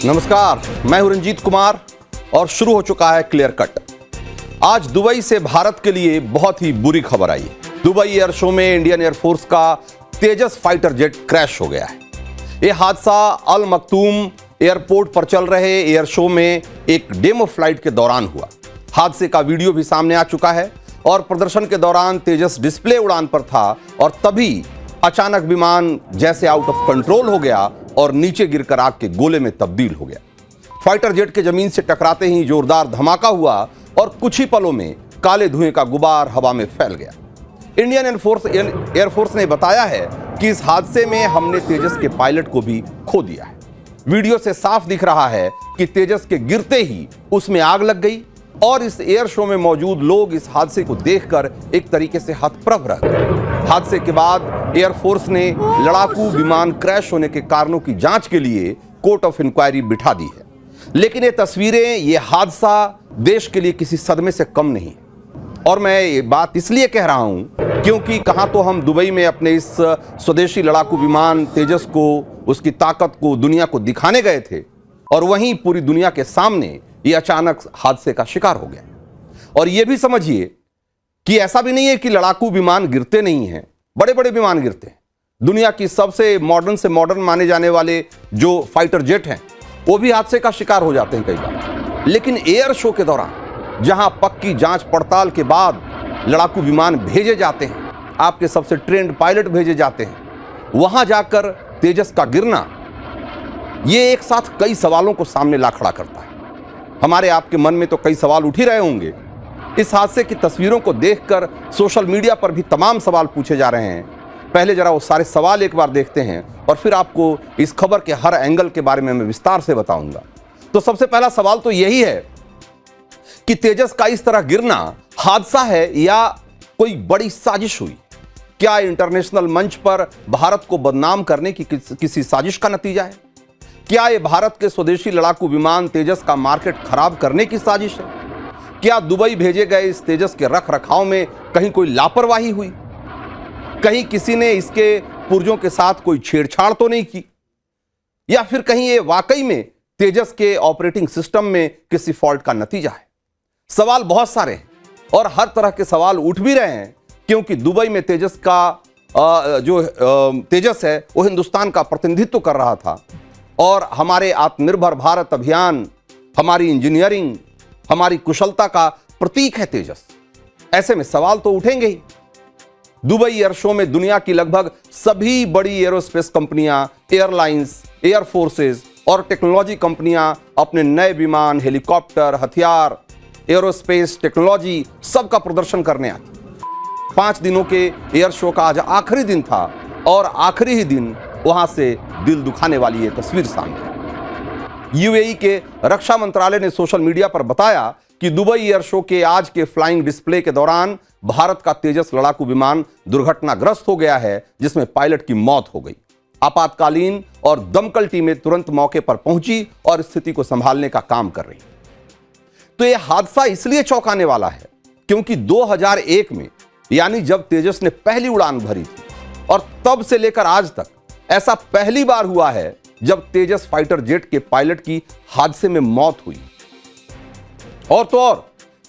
नमस्कार, मैं हूं रंजीत कुमार और शुरू हो चुका है क्लियर कट। आज दुबई से भारत के लिए बहुत ही बुरी खबर आई। दुबई एयर शो में इंडियन एयरफोर्स का तेजस फाइटर जेट क्रैश हो गया है। यह हादसा अल मक्तूम एयरपोर्ट पर चल रहे एयर शो में एक डेमो फ्लाइट के दौरान हुआ। हादसे का वीडियो भी सामने आ चुका है और प्रदर्शन के दौरान तेजस डिस्प्ले उड़ान पर था और तभी अचानक विमान जैसे आउट ऑफ कंट्रोल हो गया और नीचे गिरकर आग के गोले में तब्दील हो गया। फाइटर जेट के जमीन से टकराते ही जोरदार धमाका हुआ और कुछ ही पलों में काले धुएं का गुबार हवा में फैल गया। इंडियन एयरफोर्स ने बताया है कि इस हादसे में हमने तेजस के पायलट को भी खो दिया है। वीडियो से साफ दिख रहा है कि तेजस के गिरते ही उसमें आग लग गई और इस एयर शो में मौजूद लोग इस हादसे को देखकर एक तरीके से हतप्रभ रह गए। हादसे के बाद एयरफोर्स ने लड़ाकू विमान क्रैश होने के कारणों की जांच के लिए कोर्ट ऑफ इंक्वायरी बिठा दी है। लेकिन ये तस्वीरें, ये हादसा देश के लिए किसी सदमे से कम नहीं। और मैं ये बात इसलिए कह रहा हूं क्योंकि कहां तो हम दुबई में अपने इस स्वदेशी लड़ाकू विमान तेजस को, उसकी ताकत को दुनिया को दिखाने गए थे और वहीं पूरी दुनिया के सामने ये अचानक हादसे का शिकार हो गया। और ये भी समझिए कि ऐसा भी नहीं है कि लड़ाकू विमान गिरते नहीं हैं, बड़े बड़े विमान गिरते हैं। दुनिया की सबसे मॉडर्न से मॉडर्न माने जाने वाले जो फाइटर जेट हैं वो भी हादसे का शिकार हो जाते हैं कई बार। लेकिन एयर शो के दौरान जहां पक्की जांच पड़ताल के बाद लड़ाकू विमान भेजे जाते हैं, आपके सबसे ट्रेंड पायलट भेजे जाते हैं, वहां जाकर तेजस का गिरना ये एक साथ कई सवालों को सामने ला खड़ा करता है। हमारे आपके मन में तो कई सवाल उठ ही रहे होंगे। इस हादसे की तस्वीरों को देखकर सोशल मीडिया पर भी तमाम सवाल पूछे जा रहे हैं। पहले जरा वो सारे सवाल एक बार देखते हैं और फिर आपको इस खबर के हर एंगल के बारे में मैं विस्तार से बताऊंगा। तो सबसे पहला सवाल तो यही है कि तेजस का इस तरह गिरना हादसा है या कोई बड़ी साजिश हुई? क्या इंटरनेशनल मंच पर भारत को बदनाम करने की किसी साजिश का नतीजा है? क्या यह भारत के स्वदेशी लड़ाकू विमान तेजस का मार्केट खराब करने की साजिश है? क्या दुबई भेजे गए इस तेजस के रख रखाव में कहीं कोई लापरवाही हुई? कहीं किसी ने इसके पुर्जों के साथ कोई छेड़छाड़ तो नहीं की? या फिर कहीं ये वाकई में तेजस के ऑपरेटिंग सिस्टम में किसी फॉल्ट का नतीजा है? सवाल बहुत सारे हैं और हर तरह के सवाल उठ भी रहे हैं क्योंकि दुबई में तेजस का जो तेजस है वो हिंदुस्तान का प्रतिनिधित्व कर रहा था और हमारे आत्मनिर्भर भारत अभियान, हमारी इंजीनियरिंग, हमारी कुशलता का प्रतीक है तेजस। ऐसे में सवाल तो उठेंगे ही। दुबई एयर शो में दुनिया की लगभग सभी बड़ी एरोस्पेस कंपनियां, एयरलाइंस, एयर फोर्सेस और टेक्नोलॉजी कंपनियां अपने नए विमान, हेलीकॉप्टर, हथियार, एरोस्पेस टेक्नोलॉजी सबका प्रदर्शन करने आती। 5 दिनों के एयर शो का आज आखिरी दिन था और आखिरी ही दिन वहां से दिल दुखाने वाली ये तस्वीर सामने। यूएई के रक्षा मंत्रालय ने सोशल मीडिया पर बताया कि दुबई एयर शो के आज के फ्लाइंग डिस्प्ले के दौरान भारत का तेजस लड़ाकू विमान दुर्घटनाग्रस्त हो गया है, जिसमें पायलट की मौत हो गई। आपातकालीन और दमकल टीमें तुरंत मौके पर पहुंची और स्थिति को संभालने का काम कर रही। तो यह हादसा इसलिए चौंकाने वाला है क्योंकि 2001 में, यानी जब तेजस ने पहली उड़ान भरी थी, और तब से लेकर आज तक ऐसा पहली बार हुआ है जब तेजस फाइटर जेट के पायलट की हादसे में मौत हुई। और तो और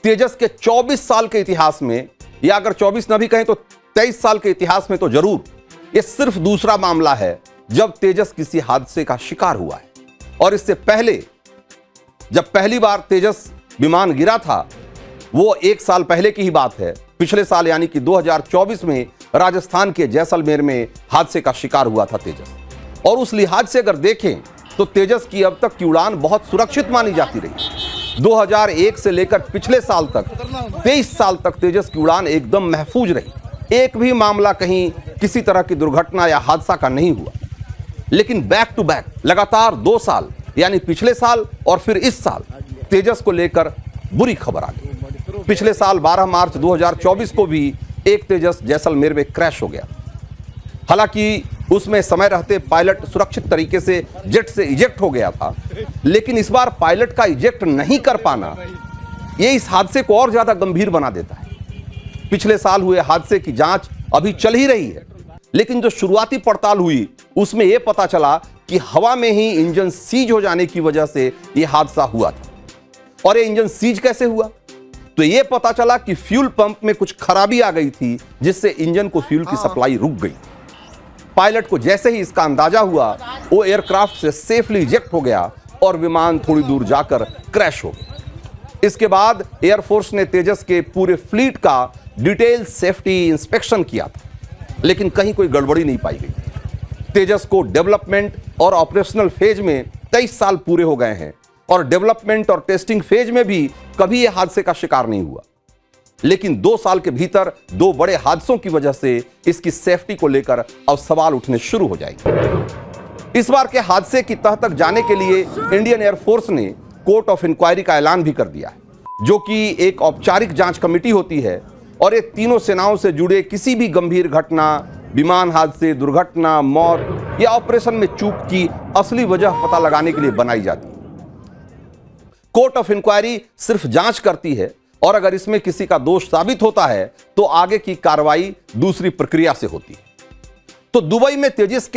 तेजस के 24 साल के इतिहास में, या अगर 24 न भी कहें तो 23 साल के इतिहास में तो जरूर, यह सिर्फ दूसरा मामला है जब तेजस किसी हादसे का शिकार हुआ है। और इससे पहले जब पहली बार तेजस विमान गिरा था वो 1 साल पहले की ही बात है। पिछले साल यानी कि 2024 में राजस्थान के जैसलमेर में हादसे का शिकार हुआ था तेजस। और उस लिहाज से अगर देखें तो तेजस की अब तक की उड़ान बहुत सुरक्षित मानी जाती रही। 2001 से लेकर पिछले साल तक 23 साल तक तेजस की उड़ान एकदम महफूज रही। एक भी मामला कहीं किसी तरह की दुर्घटना या हादसा का नहीं हुआ। लेकिन बैक टू बैक लगातार 2 साल, यानी पिछले साल और फिर इस साल, तेजस को लेकर बुरी खबर आ गई। पिछले साल 12 मार्च 2024 को भी एक तेजस जैसलमेर में क्रैश हो गया। हालांकि उसमें समय रहते पायलट सुरक्षित तरीके से जेट से इजेक्ट हो गया था, लेकिन इस बार पायलट का इजेक्ट नहीं कर पाना ये इस हादसे को और ज्यादा गंभीर बना देता है। पिछले साल हुए हादसे की जांच अभी चल ही रही है। लेकिन जो शुरुआती पड़ताल हुई उसमें यह पता चला कि हवा में ही इंजन सीज हो जाने की वजह से यह हादसा हुआ था। और यह इंजन सीज कैसे हुआ? तो यह पता चला कि फ्यूल पंप में कुछ खराबी आ गई थी, जिससे इंजन को फ्यूल की सप्लाई रुक गई। पायलट को जैसे ही इसका अंदाजा हुआ, वो एयरक्राफ्ट से सेफली इजेक्ट हो गया और विमान थोड़ी दूर जाकर क्रैश हो गया। इसके बाद एयरफोर्स ने तेजस के पूरे फ्लीट का डिटेल सेफ्टी इंस्पेक्शन किया था, लेकिन कहीं कोई गड़बड़ी नहीं पाई गई। तेजस को डेवलपमेंट और ऑपरेशनल फेज में 23 साल पूरे हो गए हैं और डेवलपमेंट और टेस्टिंग फेज में भी कभी यह हादसे का शिकार नहीं हुआ। लेकिन 2 साल के भीतर 2 बड़े हादसों की वजह से इसकी सेफ्टी को लेकर अब सवाल उठने शुरू हो जाएंगे। इस बार के हादसे की तह तक जाने के लिए इंडियन एयरफोर्स ने कोर्ट ऑफ इंक्वायरी का ऐलान भी कर दिया है, जो कि एक औपचारिक जांच कमेटी होती है और ये तीनों सेनाओं से जुड़े किसी भी गंभीर घटना, विमान हादसे, दुर्घटना, मौत या ऑपरेशन में चूक की असली वजह पता लगाने के लिए बनाई जाती है। कोर्ट ऑफ इंक्वायरी सिर्फ जांच करती है और अगर इसमें किसी का दोष साबित होता है तो आगे की कार्रवाई दूसरी प्रक्रिया से होती है। तो दुबई में तेजस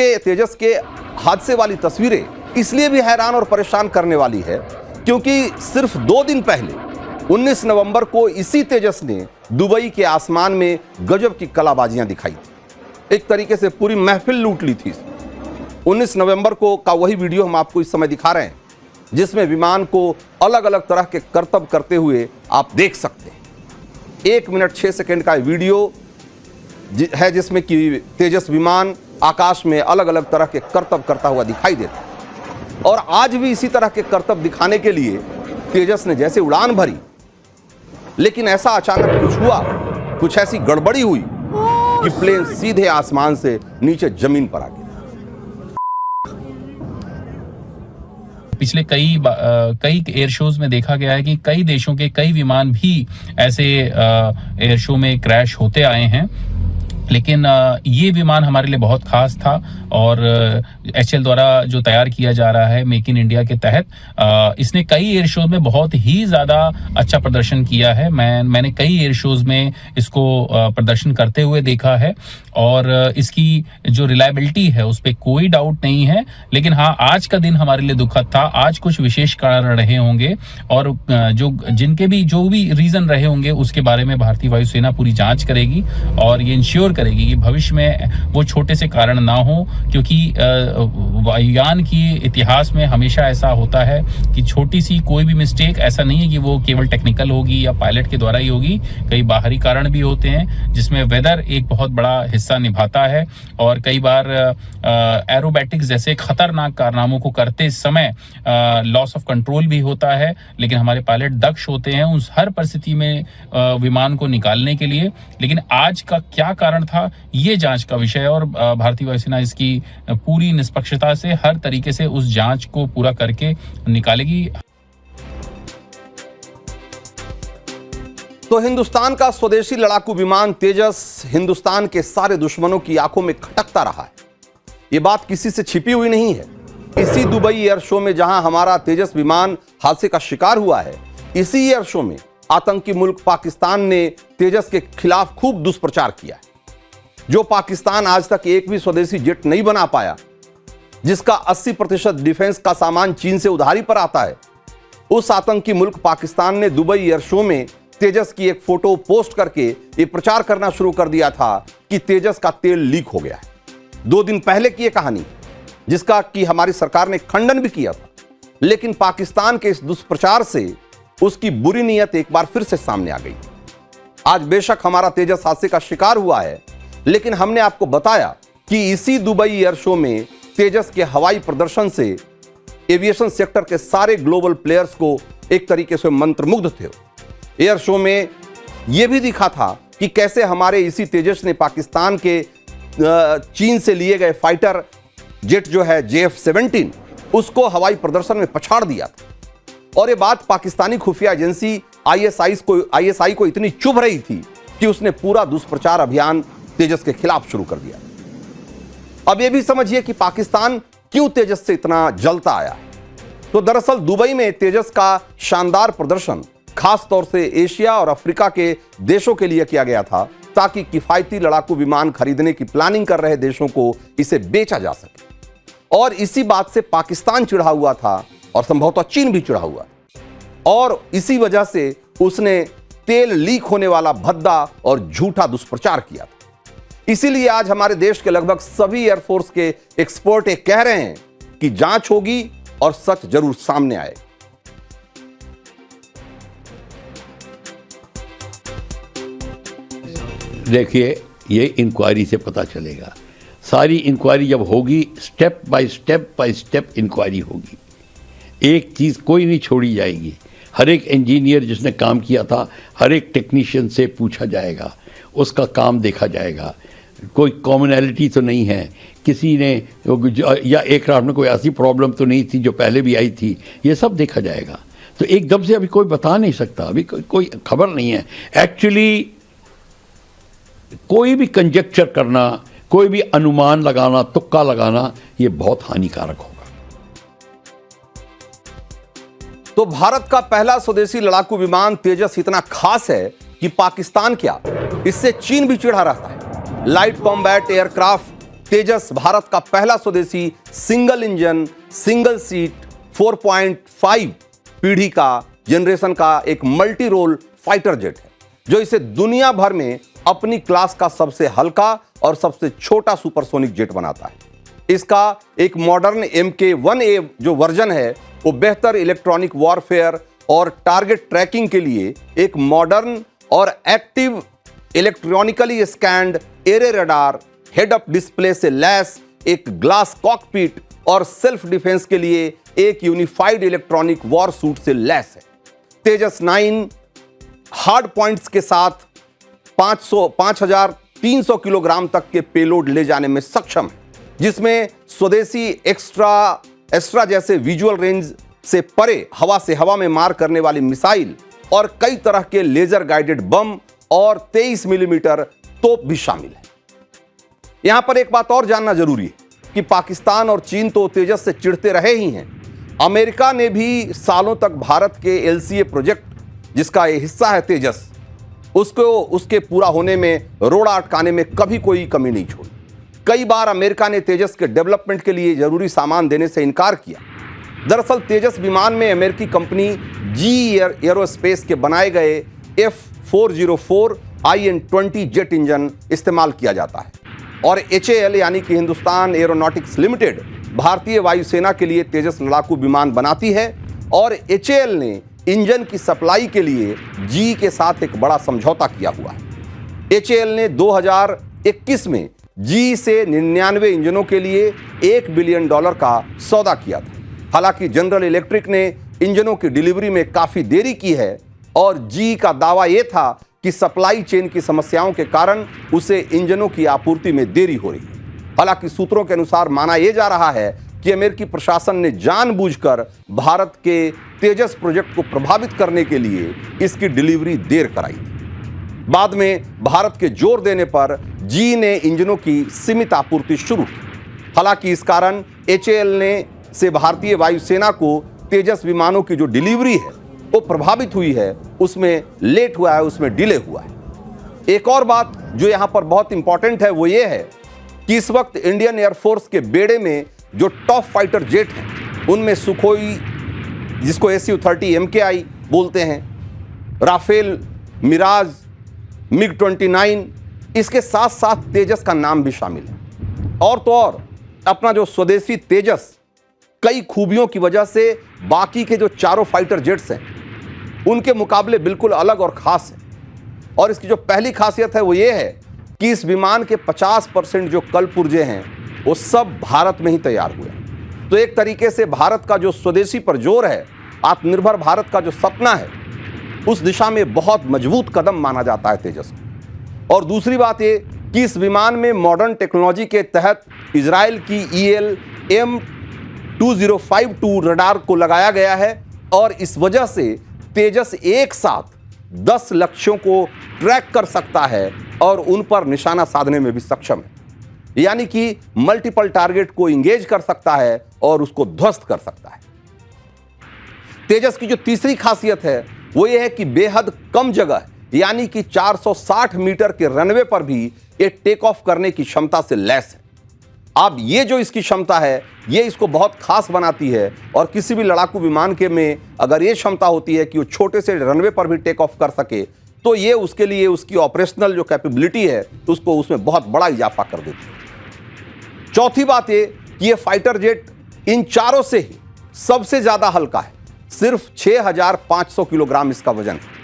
के हादसे वाली तस्वीरें इसलिए भी हैरान और परेशान करने वाली है क्योंकि सिर्फ 2 दिन पहले 19 नवंबर को इसी तेजस ने दुबई के आसमान में गजब की कलाबाजियां दिखाई थी। एक तरीके से पूरी महफिल लूट ली थी। 19 नवंबर को का वही वीडियो हम आपको इस समय दिखा रहे हैं, जिसमें विमान को अलग अलग तरह के करतब करते हुए आप देख सकते हैं। 1 मिनट 6 सेकंड का वीडियो है जिसमें कि तेजस विमान आकाश में अलग अलग तरह के करतब करता हुआ दिखाई देता है। और आज भी इसी तरह के करतब दिखाने के लिए तेजस ने जैसे उड़ान भरी, लेकिन ऐसा अचानक कुछ हुआ, कुछ ऐसी गड़बड़ी हुई कि प्लेन सीधे आसमान से नीचे जमीन पर आ गया। पिछले कई एयर शोज में देखा गया है कि कई देशों के कई विमान भी ऐसे एयर शो में क्रैश होते आए हैं, लेकिन ये विमान हमारे लिए बहुत खास था और HAL द्वारा जो तैयार किया जा रहा है मेक इन इंडिया के तहत, इसने कई एयर शोज में बहुत ही ज़्यादा अच्छा प्रदर्शन किया है। मैंने कई एयर शोज में इसको प्रदर्शन करते हुए देखा है और इसकी जो रिलायबिलिटी है उस पर कोई डाउट नहीं है। लेकिन हाँ, आज का दिन हमारे लिए दुखद था। आज कुछ विशेष कारण रहे होंगे और जो भी रीज़न रहे होंगे उसके बारे में भारतीय वायुसेना पूरी जाँच करेगी और ये इंश्योर करेगी कि भविष्य में वो छोटे से कारण ना हो, क्योंकि वायुयान की इतिहास में हमेशा ऐसा होता है कि छोटी सी कोई भी मिस्टेक ऐसा नहीं है कि वो केवल टेक्निकल होगी या पायलट के द्वारा ही होगी। कई बाहरी कारण भी होते हैं जिसमें वेदर एक बहुत बड़ा हिस्सा निभाता है और कई बार एरोबैटिक्स जैसे खतरनाक कारनामों को करते समय लॉस ऑफ कंट्रोल भी होता है। लेकिन हमारे पायलट दक्ष होते हैं उस हर परिस्थिति में विमान को निकालने के लिए। लेकिन आज का क्या कारण था ये जांच का विषय है और भारतीय वायुसेना इसकी पूरी निष्पक्षता से हर तरीके से उस जांच को पूरा करके निकालेगी। तो हिंदुस्तान का स्वदेशी लड़ाकू विमान तेजस हिंदुस्तान के सारे दुश्मनों की आंखों में खटकता रहा है। ये बात किसी से छिपी हुई नहीं है। इसी दुबई एयर शो में जहां हमारा तेजस विमान हादसे का शिकार हुआ है, इसी एयर शो में आतंकी मुल्क पाकिस्तान ने तेजस के खिलाफ खूब दुष्प्रचार किया है। जो पाकिस्तान आज तक एक भी स्वदेशी जेट नहीं बना पाया, जिसका 80% डिफेंस का सामान चीन से उधारी पर आता है, उस आतंकी मुल्क पाकिस्तान ने दुबई एयर शो में तेजस की एक फोटो पोस्ट करके ये प्रचार करना शुरू कर दिया था कि तेजस का तेल लीक हो गया है। 2 दिन पहले की यह कहानी, जिसका कि हमारी सरकार ने खंडन भी किया था, लेकिन पाकिस्तान के इस दुष्प्रचार से उसकी बुरी नीयत एक बार फिर से सामने आ गई। आज बेशक हमारा तेजस हादसे का शिकार हुआ है, लेकिन हमने आपको बताया कि इसी दुबई एयर शो में तेजस के हवाई प्रदर्शन से एविएशन सेक्टर के सारे ग्लोबल प्लेयर्स को एक तरीके से मंत्रमुग्ध थे। एयर शो में यह भी दिखा था कि कैसे हमारे इसी तेजस ने पाकिस्तान के चीन से लिए गए फाइटर जेट जो है JF-17 उसको हवाई प्रदर्शन में पछाड़ दिया था। और यह बात पाकिस्तानी खुफिया एजेंसी ISI को इतनी चुभ रही थी कि उसने पूरा दुष्प्रचार अभियान तेजस के खिलाफ शुरू कर दिया। अब यह भी समझिए कि पाकिस्तान क्यों तेजस से इतना जलता आया है। तो दरअसल दुबई में तेजस का शानदार प्रदर्शन खास तौर से एशिया और अफ्रीका के देशों के लिए किया गया था, ताकि किफायती लड़ाकू विमान खरीदने की प्लानिंग कर रहे देशों को इसे बेचा जा सके। और इसी बात से पाकिस्तान चिढ़ा हुआ था और संभवतः चीन भी चिढ़ा हुआ, और इसी वजह से उसने तेल लीक होने वाला भद्दा और झूठा दुष्प्रचार किया था। इसीलिए आज हमारे देश के लगभग सभी एयरफोर्स के एक्सपर्ट ये कह रहे हैं कि जांच होगी और सच जरूर सामने आएगा। देखिए, ये इंक्वायरी से पता चलेगा। सारी इंक्वायरी जब होगी, स्टेप बाय स्टेप इंक्वायरी होगी। एक चीज़ कोई नहीं छोड़ी जाएगी। हर एक इंजीनियर जिसने काम किया था, हर एक टेक्नीशियन से पूछा जाएगा, उसका काम देखा जाएगा। कोई कॉमनैलिटी तो नहीं है, किसी ने या एयरक्राफ्ट में कोई ऐसी प्रॉब्लम तो नहीं थी जो पहले भी आई थी, ये सब देखा जाएगा। तो एकदम से अभी कोई बता नहीं सकता, अभी कोई खबर नहीं है। एक्चुअली कोई भी कंजेक्चर करना, कोई भी अनुमान लगाना, तुक्का लगाना, ये बहुत हानिकारक होगा। तो भारत का पहला स्वदेशी लड़ाकू विमान तेजस इतना खास है कि पाकिस्तान क्या, इससे चीन भी चिढ़ा रहता है। लाइट कॉम्बैट एयरक्राफ्ट तेजस भारत का पहला स्वदेशी सिंगल इंजन, सिंगल सीट 4.5 पीढ़ी का जनरेशन का एक मल्टी रोल फाइटर जेट है, जो इसे दुनिया भर में अपनी क्लास का सबसे हल्का और सबसे छोटा सुपरसोनिक जेट बनाता है। इसका एक मॉडर्न MK-1A जो वर्जन है, वो बेहतर इलेक्ट्रॉनिक वॉरफेयर और टारगेट ट्रैकिंग के लिए एक मॉडर्न और active electronically scanned array radar, head up display से लैस एक ग्लास कॉकपिट और सेल्फ डिफेंस के लिए एक यूनिफाइड इलेक्ट्रॉनिक वॉर सूट से लैस है। तेजस 9 हार्ड पॉइंट्स के साथ 5300 किलोग्राम तक के पेलोड ले जाने में सक्षम है, जिसमें स्वदेशी एक्स्ट्रा जैसे विजुअल रेंज से परे हवा से हवा में मार करने वाली मिसाइल और कई तरह के लेजर गाइडेड बम और 23 मिलीमीटर तोप भी शामिल है। यहां पर एक बात और जानना जरूरी है कि पाकिस्तान और चीन तो तेजस से चिढ़ते रहे ही हैं। अमेरिका ने भी सालों तक भारत के LCA प्रोजेक्ट, जिसका ये हिस्सा है तेजस, उसके पूरा होने में, रोड़ा अटकाने में कभी कोई कमी नहीं छोड़ी। कई बार अमेरिका ने तेजस के डेवलपमेंट के लिए जरूरी सामान देने से इनकार किया। दरअसल तेजस विमान में अमेरिकी कंपनी GE एरोस्पेस के बनाए गए F404 IN-20 जेट इंजन इस्तेमाल किया जाता है, और HAL यानी कि हिंदुस्तान एरोनॉटिक्स लिमिटेड भारतीय वायुसेना के लिए तेजस लड़ाकू विमान बनाती है, और HAL ने इंजन की सप्लाई के लिए GE के साथ एक बड़ा समझौता किया हुआ है। HAL ने 2021 में GE से 99 इंजनों के लिए $1 बिलियन का सौदा किया था। हालांकि जनरल इलेक्ट्रिक ने इंजनों की डिलीवरी में काफी देरी की है, और GE का दावा यह था कि सप्लाई चेन की समस्याओं के कारण उसे इंजनों की आपूर्ति में देरी हो रही है। हालांकि सूत्रों के अनुसार माना यह जा रहा है कि अमेरिकी प्रशासन ने जानबूझकर भारत के तेजस प्रोजेक्ट को प्रभावित करने के लिए इसकी डिलीवरी देर कराई थी। बाद में भारत के जोर देने पर GE ने इंजनों की सीमित आपूर्ति शुरू की। हालांकि इस कारण HAL ने से भारतीय वायुसेना को तेजस विमानों की जो डिलीवरी है वो प्रभावित हुई है, उसमें लेट हुआ है, उसमें डिले हुआ है। एक और बात जो यहां पर बहुत इंपॉर्टेंट है वो ये है कि इस वक्त इंडियन एयरफोर्स के बेड़े में जो टॉप फाइटर जेट हैं, उनमें सुखोई, जिसको SU-30 MKI बोलते हैं, राफेल, मिराज, MiG-29, इसके साथ साथ तेजस का नाम भी शामिल है। और तो और अपना जो स्वदेशी तेजस कई खूबियों की वजह से बाकी के जो चारों फाइटर जेट्स हैं उनके मुकाबले बिल्कुल अलग और खास है। और इसकी जो पहली खासियत है वो ये है कि इस विमान के 50% जो कल पुर्जे हैं वो सब भारत में ही तैयार हुए। तो एक तरीके से भारत का जो स्वदेशी पर जोर है, आत्मनिर्भर भारत का जो सपना है, उस दिशा में बहुत मजबूत कदम माना जाता है तेजस को। और दूसरी बात ये कि इस विमान में मॉडर्न टेक्नोलॉजी के तहत इजराइल की EL-M2052 रडार को लगाया गया है, और इस वजह से तेजस एक साथ 10 लक्ष्यों को ट्रैक कर सकता है और उन पर निशाना साधने में भी सक्षम है। यानी कि मल्टीपल टारगेट को इंगेज कर सकता है और उसको ध्वस्त कर सकता है। तेजस की जो तीसरी खासियत है वो ये है कि बेहद कम जगह यानी कि 460 मीटर के रनवे पर भी ये टेक ऑफ करने की क्षमता से लैस है। अब ये जो इसकी क्षमता है, ये इसको बहुत खास बनाती है, और किसी भी लड़ाकू विमान के में अगर ये क्षमता होती है कि वो छोटे से रनवे पर भी टेक ऑफ कर सके, तो ये उसके लिए उसकी ऑपरेशनल जो कैपेबिलिटी है उसको उसमें बहुत बड़ा इजाफा कर देती है। चौथी बात ये कि ये फाइटर जेट इन चारों से ही सबसे ज्यादा हल्का है, सिर्फ 6500 किलोग्राम इसका वजन है।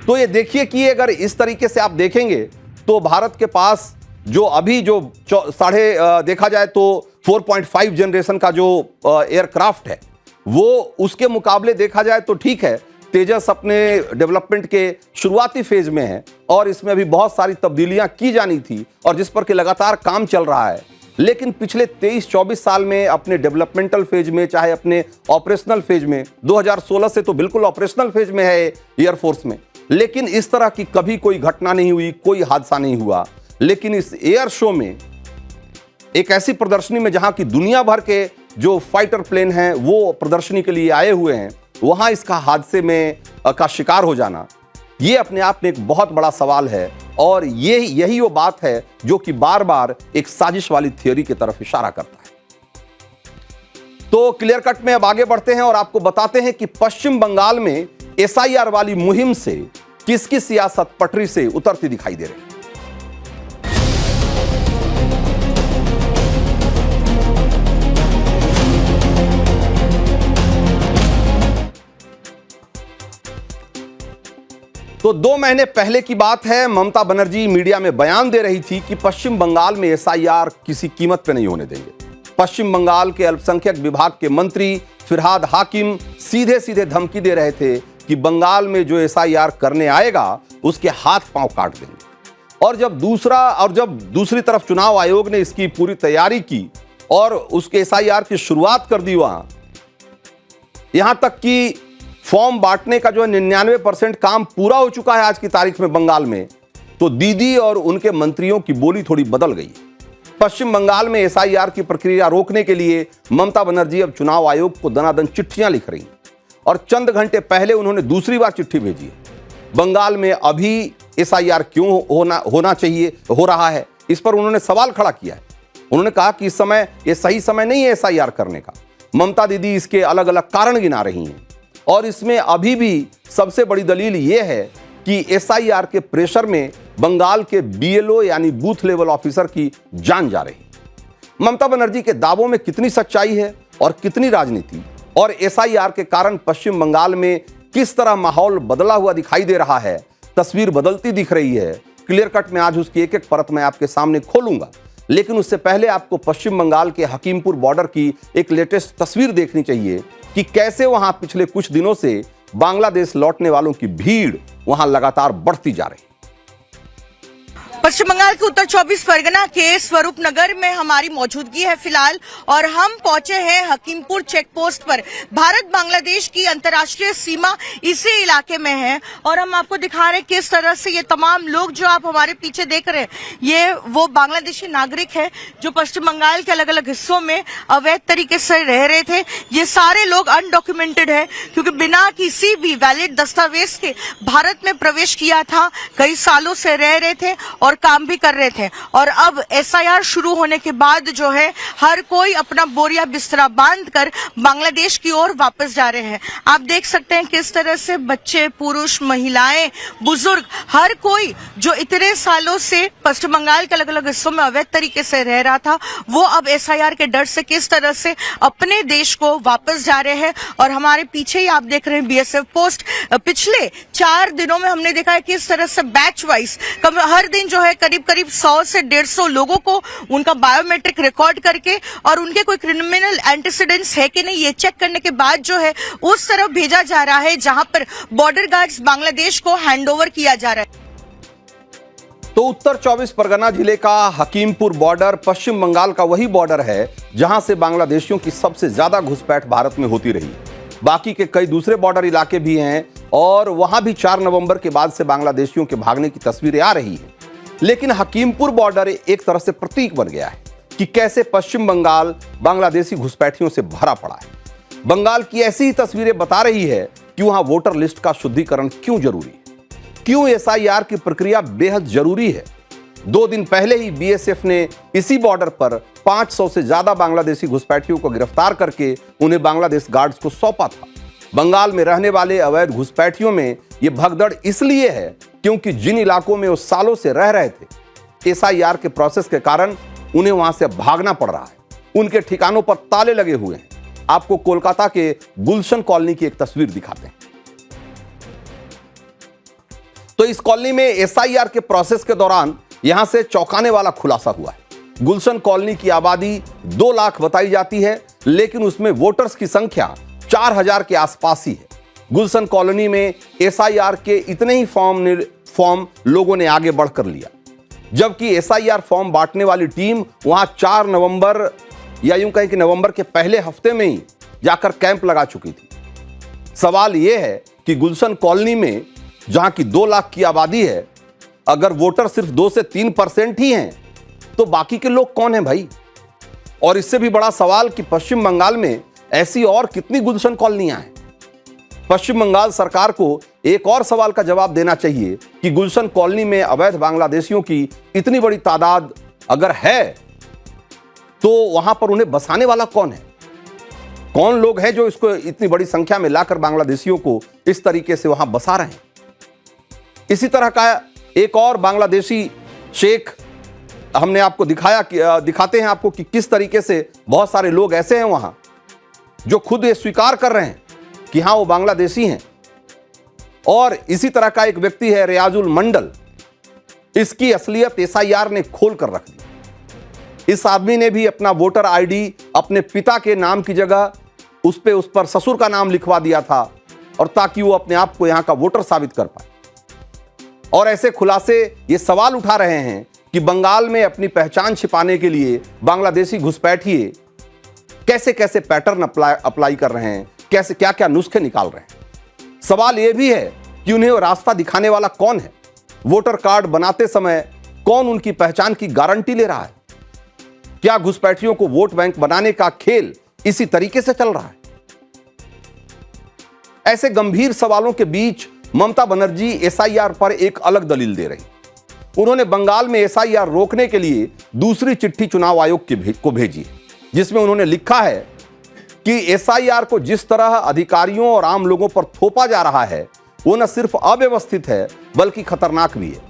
तो ये देखिए कि अगर इस तरीके से आप देखेंगे तो भारत के पास जो अभी जो देखा जाए तो 4.5 जनरेशन का जो एयरक्राफ्ट है, वो उसके मुकाबले देखा जाए तो ठीक है, तेजस अपने डेवलपमेंट के शुरुआती फेज में है और इसमें अभी बहुत सारी तब्दीलियां की जानी थी और जिस पर कि लगातार काम चल रहा है। लेकिन पिछले 23-24 साल में अपने डेवलपमेंटल फेज में, चाहे अपने ऑपरेशनल फेज में, 2016 से तो बिल्कुल ऑपरेशनल फेज में है एयरफोर्स में, लेकिन इस तरह की कभी कोई घटना नहीं हुई, कोई हादसा नहीं हुआ। लेकिन इस एयर शो में, एक ऐसी प्रदर्शनी में जहां की दुनिया भर के जो फाइटर प्लेन हैं वो प्रदर्शनी के लिए आए हुए हैं, वहां इसका हादसे में का शिकार हो जाना, ये अपने आप में एक बहुत बड़ा सवाल है। और यही वो बात है जो कि बार बार एक साजिश वाली थियोरी की तरफ इशारा करता है। तो क्लियर कट में अब आगे बढ़ते हैं और आपको बताते हैं कि पश्चिम बंगाल में SIR वाली मुहिम से किसकी सियासत पटरी से उतरती दिखाई दे रही है। तो 2 महीने पहले की बात है, ममता बनर्जी मीडिया में बयान दे रही थी कि पश्चिम बंगाल में SIR किसी कीमत पे नहीं होने देंगे। पश्चिम बंगाल के अल्पसंख्यक विभाग के मंत्री फिरहाद हाकिम सीधे सीधे धमकी दे रहे थे कि बंगाल में जो SIR करने आएगा उसके हाथ पांव काट देंगे। और जब दूसरी तरफ चुनाव आयोग ने इसकी पूरी तैयारी की और उसके SIR की शुरुआत कर दी, यहां तक कि फॉर्म बांटने का जो 99% काम पूरा हो चुका है आज की तारीख में बंगाल में, तो दीदी और उनके मंत्रियों की बोली थोड़ी बदल गई। पश्चिम बंगाल में SIR की प्रक्रिया रोकने के लिए ममता बनर्जी अब चुनाव आयोग को दनादन चिट्ठियां लिख रही हैं और चंद घंटे पहले उन्होंने दूसरी बार चिट्ठी भेजी है। बंगाल में अभी SIR क्यों होना चाहिए, हो रहा है, इस पर उन्होंने सवाल खड़ा किया है। उन्होंने कहा कि इस समय ये सही समय नहीं है SIR करने का। ममता दीदी इसके अलग अलग कारण गिना रही हैं और इसमें अभी भी सबसे बड़ी दलील यह है कि SIR के प्रेशर में बंगाल के BLO यानी बूथ लेवल ऑफिसर की जान जा रही। ममता बनर्जी के दावों में कितनी सच्चाई है और कितनी राजनीति, और SIR के कारण पश्चिम बंगाल में किस तरह माहौल बदला हुआ दिखाई दे रहा है, तस्वीर बदलती दिख रही है। क्लियर कट में आज उसकी एक एक परत मैं आपके सामने खोलूंगा, लेकिन उससे पहले आपको पश्चिम बंगाल के हकीमपुर बॉर्डर की एक लेटेस्ट तस्वीर देखनी चाहिए कि कैसे वहां पिछले कुछ दिनों से बांग्लादेश लौटने वालों की भीड़ वहां लगातार बढ़ती जा रही है। पश्चिम बंगाल के उत्तर 24 परगना के स्वरूप नगर में हमारी मौजूदगी है फिलहाल, और हम पहुंचे हैं हकीमपुर चेक पोस्ट पर। भारत बांग्लादेश की अंतर्राष्ट्रीय सीमा इसी इलाके में है और हम आपको दिखा रहे हैं किस तरह से ये तमाम लोग जो आप हमारे पीछे देख रहे हैं, ये वो बांग्लादेशी नागरिक है जो पश्चिम बंगाल के अलग अलग हिस्सों में अवैध तरीके से रह रहे थे। ये सारे लोग अनडॉक्यूमेंटेड है क्योंकि बिना किसी भी वैलिड दस्तावेज के भारत में प्रवेश किया था, कई सालों से रह रहे थे और काम भी कर रहे थे। और अब SIR शुरू होने के बाद जो है हर कोई अपना बोरिया बिस्तरा बांधकर बांग्लादेश की ओर वापस जा रहे हैं। आप देख सकते हैं किस तरह से बच्चे, पुरुष, महिलाएं, बुजुर्ग, हर कोई जो इतने सालों से पश्चिम बंगाल के अलग अलग हिस्सों में अवैध तरीके से रह रहा था, वो अब SIR के डर से किस तरह से अपने देश को वापस जा रहे हैं। और हमारे पीछे ही आप देख रहे हैं BSF पोस्ट। पिछले 4 दिनों में हमने देखा है किस तरह से बैच वाइज हर दिन जो है करीब 100 से 150 लोगों को उनका बायोमेट्रिक रिकॉर्ड करके और उनके कोई क्रिमिनल एंटीसीडेंट्स है कि नहीं ये चेक करने के बाद जो है उस तरफ भेजा जा रहा है जहां पर बॉर्डर गार्ड्स बांग्लादेश को हैंडओवर किया जा रहा है। तो उत्तर 24 परगना जिले का हकीमपुर बॉर्डर पश्चिम बंगाल का वही बॉर्डर है जहां से बांग्लादेशियों की सबसे ज्यादा घुसपैठ भारत में होती रही। बाकी के कई दूसरे बॉर्डर इलाके भी हैं और वहां भी 4 नवंबर के बाद से बांग्लादेशियों के भागने की तस्वीरें आ रही हैं। लेकिन हकीमपुर बॉर्डर एक तरह से प्रतीक बन गया है कि कैसे पश्चिम बंगाल बांग्लादेशी घुसपैठियों से भरा पड़ा है। बंगाल की ऐसी ही तस्वीरें बता रही है कि वहां वोटर लिस्ट का शुद्धिकरण क्यों जरूरी है। क्यों एसआईआर की प्रक्रिया बेहद जरूरी है? 2 दिन पहले ही बीएसएफ ने इसी बॉर्डर पर 500 से ज्यादा बांग्लादेशी घुसपैठियों को गिरफ्तार करके उन्हें बांग्लादेश गार्ड्स को सौंपा था। बंगाल में रहने वाले अवैध घुसपैठियों में यह भगदड़ इसलिए है क्योंकि जिन इलाकों में वो सालों से रह रहे थे, एसआईआर के प्रोसेस के कारण उन्हें वहां से भागना पड़ रहा है। उनके ठिकानों पर ताले लगे हुए हैं। आपको कोलकाता के गुलशन कॉलोनी की एक तस्वीर दिखाते हैं। तो इस कॉलोनी में एसआईआर के प्रोसेस के दौरान यहां से चौंकाने वाला खुलासा हुआ है। गुलशन कॉलोनी की आबादी 2 लाख बताई जाती है, लेकिन उसमें वोटर्स की संख्या 4000 के आसपास ही है। गुलशन कॉलोनी में एसआईआर के इतने ही फॉर्म लोगों ने आगे बढ़कर लिया, जबकि एसआईआर फॉर्म बांटने वाली टीम वहां 4 नवंबर या यूं कहें कि नवंबर के पहले हफ्ते में ही जाकर कैंप लगा चुकी थी। सवाल यह है कि गुलशन कॉलोनी में जहां की 2 लाख की आबादी है, अगर वोटर सिर्फ 2 से 3% ही हैं, तो बाकी के लोग कौन हैं भाई? और इससे भी बड़ा सवाल कि पश्चिम बंगाल में ऐसी और कितनी गुलशन कॉलोनियां हैं? पश्चिम बंगाल सरकार को एक और सवाल का जवाब देना चाहिए कि गुलशन कॉलोनी में अवैध बांग्लादेशियों की इतनी बड़ी तादाद अगर है, तो वहां पर उन्हें बसाने वाला कौन है? कौन लोग हैं जो इसको इतनी बड़ी संख्या में लाकर बांग्लादेशियों को इस तरीके से वहां बसा रहे हैं? इसी तरह का एक और बांग्लादेशी शेख हमने आपको दिखाते हैं आपको कि किस तरीके से बहुत सारे लोग ऐसे हैं वहां जो खुद ये स्वीकार कर रहे हैं कि हां वो बांग्लादेशी हैं। और इसी तरह का एक व्यक्ति है रियाजुल मंडल। इसकी असलियत एसआईआर ने खोल कर रख दी। इस आदमी ने भी अपना वोटर आईडी अपने पिता के नाम की जगह उस पर ससुर का नाम लिखवा दिया था, और ताकि वो अपने आप को यहां का वोटर साबित कर पाए। और ऐसे खुलासे ये सवाल उठा रहे हैं कि बंगाल में अपनी पहचान छिपाने के लिए बांग्लादेशी घुसपैठिए कैसे कैसे पैटर्न अप्लाई कर रहे हैं, कैसे क्या क्या नुस्खे निकाल रहे हैं। सवाल यह भी है कि उन्हें वो रास्ता दिखाने वाला कौन है? वोटर कार्ड बनाते समय कौन उनकी पहचान की गारंटी ले रहा है? क्या घुसपैठियों को वोट बैंक बनाने का खेल इसी तरीके से चल रहा है? ऐसे गंभीर सवालों के बीच ममता बनर्जी एसआईआर पर एक अलग दलील दे रही। उन्होंने बंगाल में एसआईआर रोकने के लिए दूसरी चिट्ठी चुनाव आयोग को भेजी, जिसमें उन्होंने लिखा है कि एसआईआर को जिस तरह अधिकारियों और आम लोगों पर थोपा जा रहा है, वो न सिर्फ अव्यवस्थित है बल्कि खतरनाक भी है।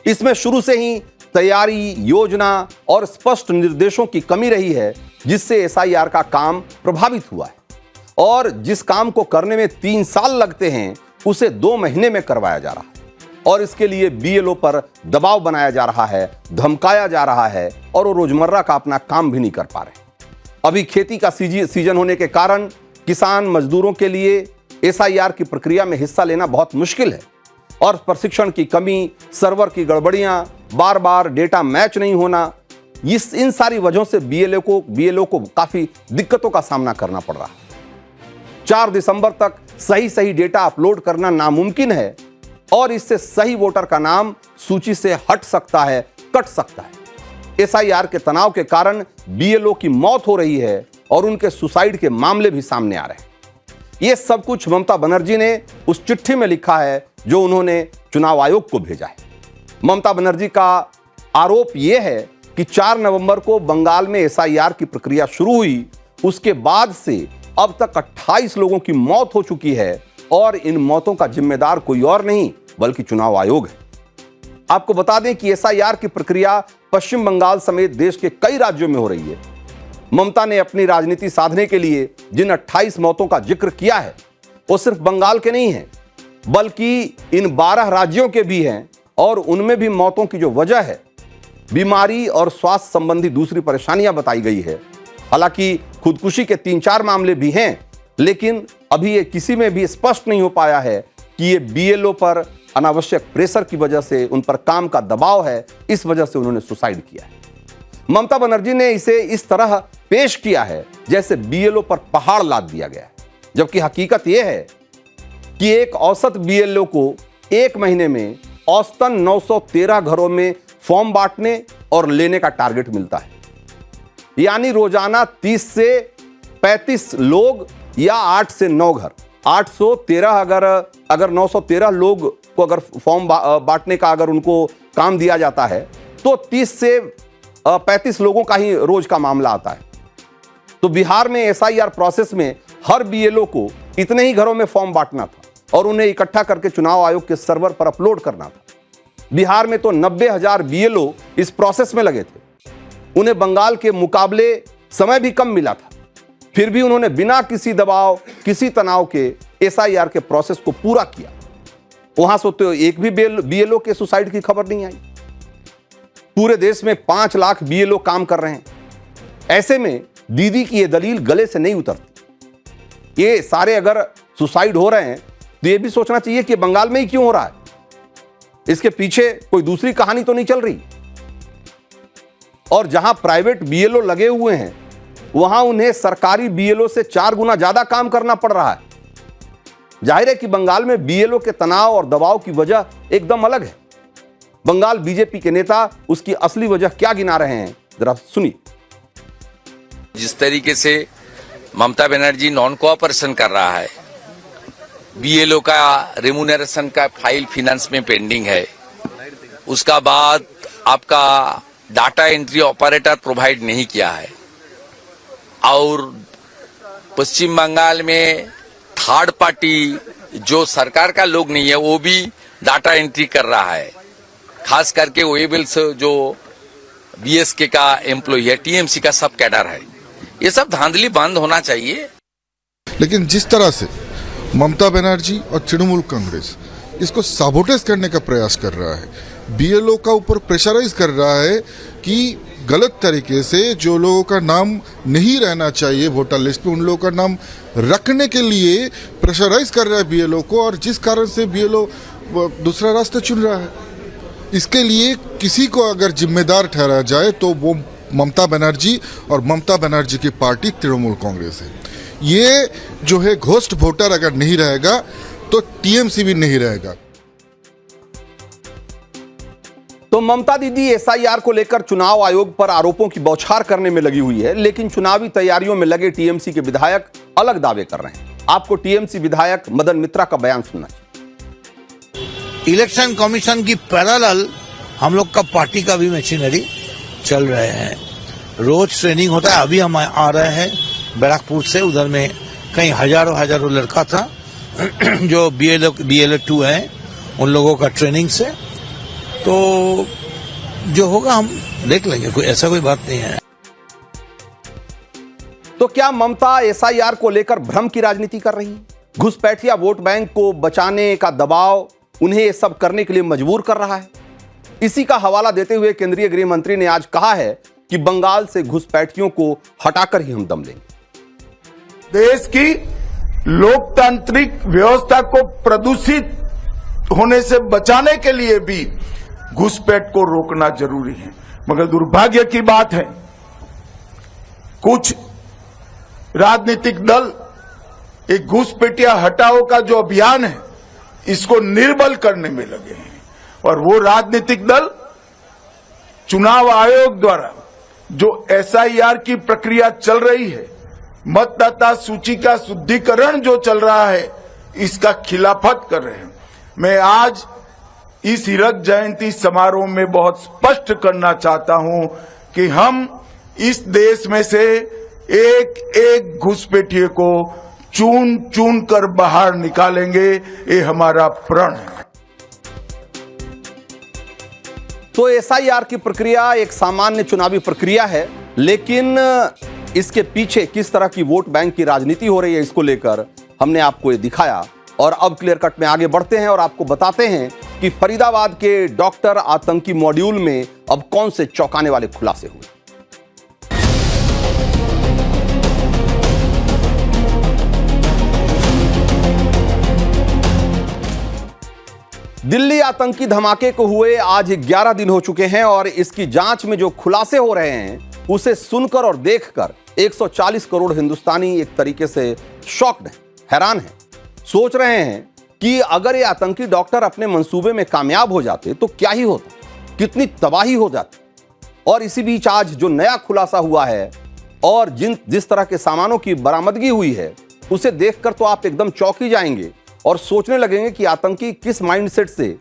इसमें शुरू से ही तैयारी, योजना और स्पष्ट निर्देशों की कमी रही है, जिससे एसआईआर का काम प्रभावित हुआ है। और जिस काम को करने में 3 साल लगते हैं, उसे 2 महीने में करवाया जा रहा है। और इसके लिए बीएलओ पर दबाव बनाया जा रहा है, धमकाया जा रहा है, और वो रोजमर्रा का अपना काम भी नहीं कर पा रहे। अभी खेती का सीजन होने के कारण किसान मजदूरों के लिए एसआईआर की प्रक्रिया में हिस्सा लेना बहुत मुश्किल है। और प्रशिक्षण की कमी, सर्वर की गड़बड़ियां, बार बार डेटा मैच नहीं होना, इन सारी वजहों से बीएलओ को काफी दिक्कतों का सामना करना पड़ रहा है। 4 दिसंबर तक सही डेटा अपलोड करना नामुमकिन है, और इससे सही वोटर का नाम सूची से हट सकता है, कट सकता है। एसआईआर के तनाव के कारण बीएलओ की मौत हो रही है, और उनके सुसाइड के मामले भी सामने आ रहे हैं। यह सब कुछ ममता बनर्जी ने उस चिट्ठी में लिखा है जो उन्होंने चुनाव आयोग को भेजा है। ममता बनर्जी का आरोप यह है कि 4 नवंबर को बंगाल में एसआईआर की प्रक्रिया शुरू हुई, उसके बाद से अब तक 28 लोगों की मौत हो चुकी है, और इन मौतों का जिम्मेदार कोई और नहीं बल्कि चुनाव आयोग है। आपको बता दें कि एसआईआर की प्रक्रिया पश्चिम बंगाल समेत देश के कई राज्यों में हो रही है। ममता ने अपनी राजनीति साधने के लिए जिन 28 मौतों का जिक्र किया है, वो सिर्फ बंगाल के नहीं हैं, बल्कि इन 12 राज्यों के भी हैं। और उनमें भी मौतों की जो वजह है, बीमारी और स्वास्थ्य संबंधी दूसरी परेशानियां बताई गई है। हालांकि खुदकुशी के 3-4 मामले भी हैं, लेकिन अभी ये किसी में भी स्पष्ट नहीं हो पाया है कि ये बीएलओ पर अनावश्यक प्रेशर की वजह से, उन पर काम का दबाव है, इस वजह से उन्होंने सुसाइड किया है। ममता बनर्जी ने इसे इस तरह पेश किया है जैसे बीएलओ पर पहाड़ लाद दिया गया है, जबकि हकीकत यह है कि एक औसत बीएलओ को 1 महीने में औसतन 913 घरों में फॉर्म बांटने और लेने का टारगेट मिलता है। यानी रोजाना 30 से 35 लोग या 8 से 9 घर, 813 अगर 913 लोग को अगर फॉर्म बांटने का अगर उनको काम दिया जाता है तो 30 से 35 लोगों का ही रोज का मामला आता है। तो बिहार में एसआईआर प्रोसेस में हर बीएलओ को इतने ही घरों में फॉर्म बांटना था और उन्हें इकट्ठा करके चुनाव आयोग के सर्वर पर अपलोड करना था। बिहार में तो 90,000 बीएलओ इस प्रोसेस में लगे थे। उन्हें बंगाल के मुकाबले समय भी कम मिला था, फिर भी उन्होंने बिना किसी दबाव, किसी तनाव के एसआईआर के प्रोसेस को पूरा किया। वहां से तो एक भी बीएलओ के सुसाइड की खबर नहीं आई। पूरे देश में 5 लाख बीएलओ काम कर रहे हैं। ऐसे में दीदी की यह दलील गले से नहीं उतरती। ये सारे अगर सुसाइड हो रहे हैं तो यह भी सोचना चाहिए कि बंगाल में ही क्यों हो रहा है, इसके पीछे कोई दूसरी कहानी तो नहीं चल रही। और जहां प्राइवेट बीएलओ लगे हुए हैं वहां उन्हें सरकारी बीएलओ से 4 गुना ज्यादा काम करना पड़ रहा है। जाहिर है कि बंगाल में बीएलओ के तनाव और दबाव की वजह एकदम अलग है। बंगाल बीजेपी के नेता उसकी असली वजह क्या गिना रहे हैं, जरा सुनिए। जिस तरीके से ममता बनर्जी नॉन कोऑपरेशन कर रहा है, बीएलओ का रेम्यूनरेशन का फाइल फाइनेंस में पेंडिंग है, उसका बाद आपका डाटा एंट्री ऑपरेटर प्रोवाइड नहीं किया है, और पश्चिम बंगाल में थर्ड पार्टी जो सरकार का लोग नहीं है वो भी डाटा एंट्री कर रहा है, खास करके वेबल्स जो बीएसके का एम्प्लॉय है, टीएमसी का सब कैडर है। ये सब धांधली बंद होना चाहिए। लेकिन जिस तरह से ममता बनर्जी और तृणमूल कांग्रेस इसको साबोटेज करने का प्रयास कर रहा है, बीएलओ का ऊपर प्रेशराइज कर रहा है कि गलत तरीके से जो लोगों का नाम नहीं रहना चाहिए वोटर लिस्ट में उन लोगों का नाम रखने के लिए प्रेशराइज कर रहा है बीएलओ को, और जिस कारण से बीएलओ दूसरा रास्ता चुन रहा है। इसके लिए किसी को अगर जिम्मेदार ठहराया जाए तो वो ममता बनर्जी और ममता बनर्जी की पार्टी तृणमूल कांग्रेस है। ये जो है घोस्ट वोटर अगर नहीं रहेगा तो टीएमसी भी नहीं रहेगा। तो ममता दीदी एसआईआर को लेकर चुनाव आयोग पर आरोपों की बौछार करने में लगी हुई है, लेकिन चुनावी तैयारियों में लगे टीएमसी के विधायक अलग दावे कर रहे हैं। आपको टीएमसी विधायक मदन मित्रा का बयान सुनना चाहिए। इलेक्शन कमीशन की पैरेलल हम लोग का पार्टी का भी मशीनरी चल रहे हैं। रोज ट्रेनिंग होता है। अभी हम आ रहे हैं बैरकपुर से, उधर में कई हजारों लड़का था जो BLO 2 है, उन लोगों का ट्रेनिंग से। तो जो होगा हम देख लेंगे, कोई ऐसा कोई बात नहीं है। तो क्या ममता एसआईआर को लेकर भ्रम की राजनीति कर रही है? घुसपैठिया वोट बैंक को बचाने का दबाव उन्हें ये सब करने के लिए मजबूर कर रहा है। इसी का हवाला देते हुए केंद्रीय गृह मंत्री ने आज कहा है कि बंगाल से घुसपैठियों को हटाकर ही हम दम लेंगे। देश की लोकतांत्रिक व्यवस्था को प्रदूषित होने से बचाने के लिए भी घुसपैठ को रोकना जरूरी है। मगर दुर्भाग्य की बात है, कुछ राजनीतिक दल एक घुसपैठिया हटाओ का जो अभियान है इसको निर्बल करने में लगे हैं, और वो राजनीतिक दल चुनाव आयोग द्वारा जो एसआईआर की प्रक्रिया चल रही है, मतदाता सूची का शुद्धिकरण जो चल रहा है, इसका खिलाफत कर रहे हैं। मैं आज इस हीरक जयंती समारोह में बहुत स्पष्ट करना चाहता हूं कि हम इस देश में से एक एक घुसपैठिए को चुन चुन कर बाहर निकालेंगे, ये हमारा प्रण है। तो एसआईआर की प्रक्रिया एक सामान्य चुनावी प्रक्रिया है, लेकिन इसके पीछे किस तरह की वोट बैंक की राजनीति हो रही है इसको लेकर हमने आपको ये दिखाया। और अब क्लियर कट में आगे बढ़ते हैं और आपको बताते हैं कि फरीदाबाद के डॉक्टर आतंकी मॉड्यूल में अब कौन से चौंकाने वाले खुलासे हुए। दिल्ली आतंकी धमाके को हुए आज 11 दिन हो चुके हैं और इसकी जांच में जो खुलासे हो रहे हैं उसे सुनकर और देखकर 140 करोड़ हिंदुस्तानी एक तरीके से शॉक्ड हैं, हैरान हैं, सोच रहे हैं कि अगर ये आतंकी डॉक्टर अपने मंसूबे में कामयाब हो जाते तो क्या ही होता, कितनी तबाही हो जाती। और इसी बीच आज जो नया खुलासा हुआ है और जिस तरह के सामानों की बरामदगी हुई है उसे देखकर तो आप एकदम चौंक ही जाएंगे और सोचने लगेंगे कि आतंकी किस माइंडसेट से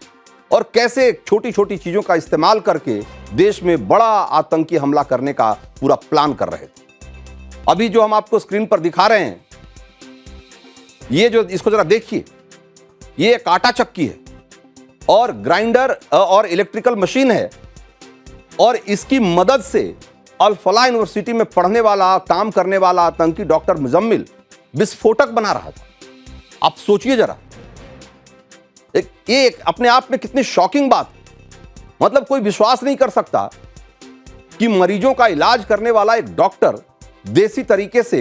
और कैसे छोटी छोटी चीजों का इस्तेमाल करके देश में बड़ा आतंकी हमला करने का पूरा प्लान कर रहे थे। अभी जो हम आपको स्क्रीन पर दिखा रहे हैं, ये जो, इसको जरा देखिए, ये एक आटा चक्की है और ग्राइंडर और इलेक्ट्रिकल मशीन है, और इसकी मदद से अल फलाह यूनिवर्सिटी में पढ़ने वाला, काम करने वाला आतंकी डॉक्टर मुजम्मिल विस्फोटक बना रहा था। आप सोचिए जरा, एक अपने आप में कितनी शॉकिंग बात। मतलब कोई विश्वास नहीं कर सकता कि मरीजों का इलाज करने वाला एक डॉक्टर देसी तरीके से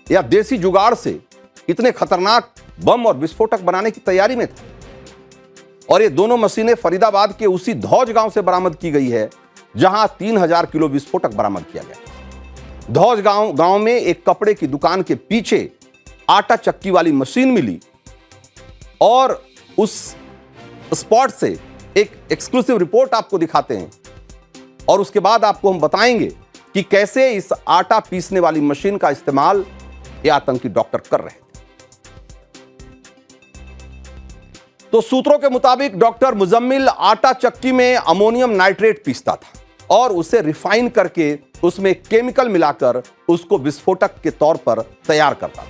या देसी जुगाड़ से इतने खतरनाक बम और विस्फोटक बनाने की तैयारी में था। और ये दोनों मशीनें फरीदाबाद के उसी धौज गांव से बरामद की गई है जहां 3000 किलो विस्फोटक बरामद किया गया। धौज गांव में एक कपड़े की दुकान के पीछे आटा चक्की वाली मशीन मिली और उस स्पॉट से एक एक्सक्लूसिव रिपोर्ट आपको दिखाते हैं और उसके बाद आपको हम बताएंगे कि कैसे इस आटा पीसने वाली मशीन का इस्तेमाल ये आतंकी डॉक्टर कर रहे थे। तो सूत्रों के मुताबिक डॉक्टर मुजम्मिल आटा चक्की में अमोनियम नाइट्रेट पीसता था और उसे रिफाइन करके उसमें केमिकल मिलाकर उसको विस्फोटक के तौर पर तैयार करता था।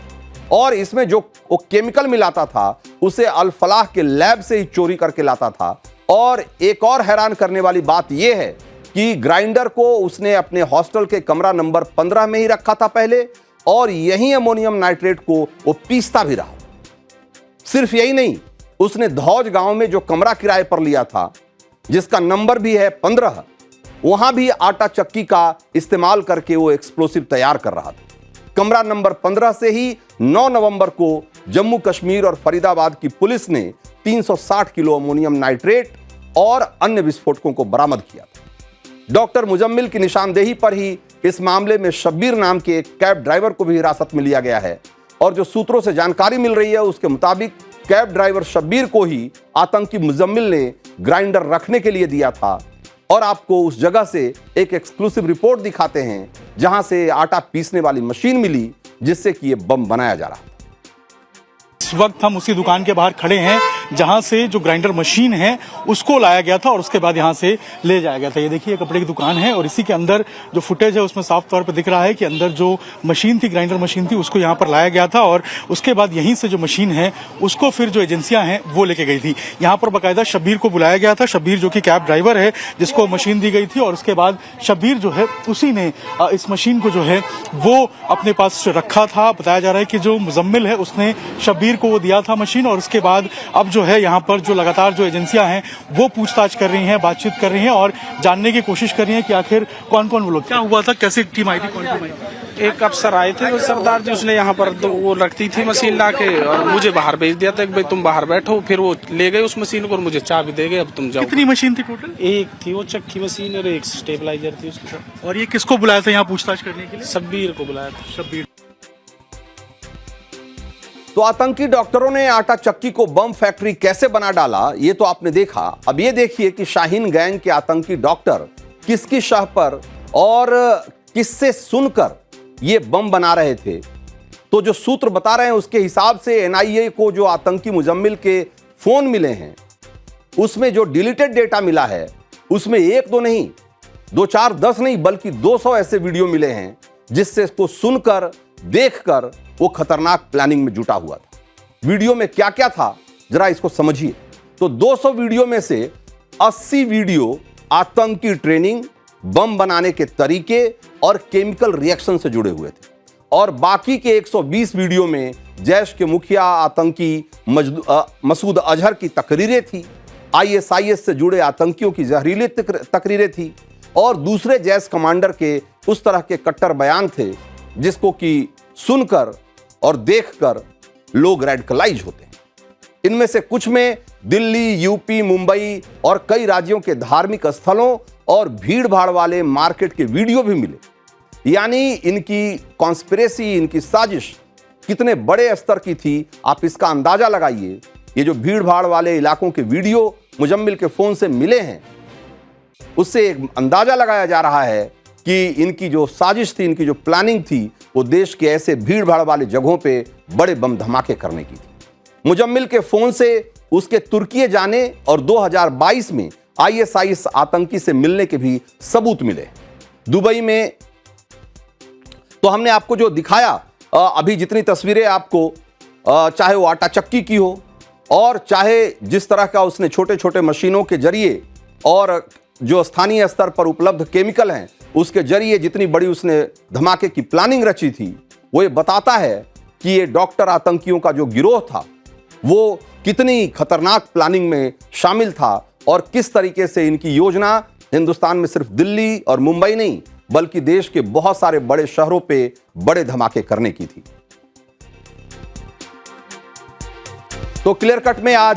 और इसमें जो वो केमिकल मिलाता था उसे अल फलाह के लैब से ही चोरी करके लाता था। और एक और हैरान करने वाली बात यह है कि ग्राइंडर को उसने अपने हॉस्टल के कमरा नंबर 15 में ही रखा था पहले, और यही अमोनियम नाइट्रेट को वो पीसता भी रहा। सिर्फ यही नहीं, उसने धौज गांव में जो कमरा किराए पर लिया था, जिसका नंबर भी है 15, वहां भी आटा चक्की का इस्तेमाल करके वो एक्सप्लोसिव तैयार कर रहा था। कमरा नंबर 15 से ही 9 नवंबर को जम्मू कश्मीर और फरीदाबाद की पुलिस ने 360 किलो अमोनियम नाइट्रेट और अन्य विस्फोटकों को बरामद किया था। डॉक्टर मुजम्मिल की निशानदेही पर ही इस मामले में शब्बीर नाम के एक कैब ड्राइवर को भी हिरासत में लिया गया है। और जो सूत्रों से जानकारी मिल रही है उसके मुताबिक कैब ड्राइवर शब्बीर को ही आतंकी मुजम्मिल ने ग्राइंडर रखने के लिए दिया था। और आपको उस जगह से एक एक्सक्लूसिव रिपोर्ट दिखाते हैं जहां से आटा पीसने वाली मशीन मिली जिससे कि यह बम बनाया जा रहा था। इस वक्त हम उसी दुकान के बाहर खड़े हैं जहां से जो ग्राइंडर मशीन है उसको लाया गया था और उसके बाद यहां से ले जाया गया था। ये देखिए कपड़े की दुकान है और इसी के अंदर जो फुटेज है उसमें साफ तौर पर दिख रहा है कि अंदर जो मशीन थी, ग्राइंडर मशीन थी, उसको यहां पर लाया गया था और उसके बाद यहीं से जो मशीन है उसको फिर जो एजेंसियां हैं वो लेके गई थी। यहाँ पर बाकायदा शब्बीर को बुलाया गया था, शब्बीर जो कि कैब ड्राइवर है जिसको मशीन दी गई थी, और उसके बाद शब्बीर जो है उसी ने इस मशीन को जो है वो अपने पास रखा था। बताया जा रहा है कि जो मुजम्मिल है उसने शब्बीर को वो दिया था मशीन, और उसके बाद अब जो है यहाँ पर जो लगातार जो एजेंसियां हैं वो पूछताछ कर रही हैं, बातचीत कर रही हैं और जानने की कोशिश कर रही हैं कि आखिर कौन कौन वो लोग, क्या हुआ था, कैसे टीम आई थी, कौन टीम आई थी। एक अफसर आए थे, वो सरदार जी, उसने यहाँ पर तो वो रखती थी मशीन ला के और मुझे बाहर भेज दिया था कि भाई तुम बाहर बैठो। फिर वो ले गए उस मशीन को और मुझे चाबी दे गए, अब तुम जाओ। कितनी मशीन थी टोटल? एक थी वो चक्की मशीन और एक स्टेबलाइजर थी उसके साथ। और ये किसको बुलाया था यहाँ पूछताछ करने के लिए? शब्बीर को बुलाया था। शब्बीर। तो आतंकी डॉक्टरों ने आटा चक्की को बम फैक्ट्री कैसे बना डाला ये तो आपने देखा। अब ये देखिए कि शाहीन गैंग के आतंकी डॉक्टर किसकी शाह पर और किससे सुनकर ये बम बना रहे थे। तो जो सूत्र बता रहे हैं उसके हिसाब से एनआईए को जो आतंकी मुजम्मिल के फोन मिले हैं उसमें जो डिलीटेड डेटा मिला है उसमें 1-2 नहीं, 2-4, 10 नहीं बल्कि 200 ऐसे वीडियो मिले हैं जिससे इसको सुनकर देखकर वो खतरनाक प्लानिंग में जुटा हुआ था। वीडियो में क्या क्या था जरा इसको समझिए। तो 200 वीडियो में से 80 वीडियो आतंकी ट्रेनिंग, बम बनाने के तरीके और केमिकल रिएक्शन से जुड़े हुए थे, और बाकी के 120 वीडियो में जैश के मुखिया आतंकी मसूद अजहर की तकरीरें थी, ISIS से जुड़े आतंकियों की जहरीली तकरीरें थी, और दूसरे जैश कमांडर के उस तरह के कट्टर बयान थे जिसको कि सुनकर और देखकर लोग रेडिकलाइज होते हैं। इनमें से कुछ में दिल्ली, यूपी, मुंबई और कई राज्यों के धार्मिक स्थलों और भीड़ भाड़ वाले मार्केट के वीडियो भी मिले। यानी इनकी कॉन्स्पिरेसी, इनकी साजिश कितने बड़े स्तर की थी आप इसका अंदाजा लगाइए। ये जो भीड़ भाड़ वाले इलाकों के वीडियो मुजम्मिल के फोन से मिले हैं उससे एक अंदाजा लगाया जा रहा है कि इनकी जो साजिश थी, इनकी जो प्लानिंग थी वो देश के ऐसे भीड़ भाड़ वाले जगहों पे बड़े बम धमाके करने की थी। मुजम्मिल के फोन से उसके तुर्की जाने और 2022 में ISIS आतंकी से मिलने के भी सबूत मिले। दुबई में तो हमने आपको जो दिखाया अभी जितनी तस्वीरें आपको, चाहे वो आटा चक्की की हो और चाहे जिस तरह का उसने छोटे छोटे मशीनों के जरिए और जो स्थानीय स्तर पर उपलब्ध केमिकल हैं उसके जरिए जितनी बड़ी उसने धमाके की प्लानिंग रची थी, वो ये बताता है कि ये डॉक्टर आतंकियों का जो गिरोह था वो कितनी खतरनाक प्लानिंग में शामिल था और किस तरीके से इनकी योजना हिंदुस्तान में सिर्फ दिल्ली और मुंबई नहीं बल्कि देश के बहुत सारे बड़े शहरों पे बड़े धमाके करने की थी। तो क्लियर कट में आज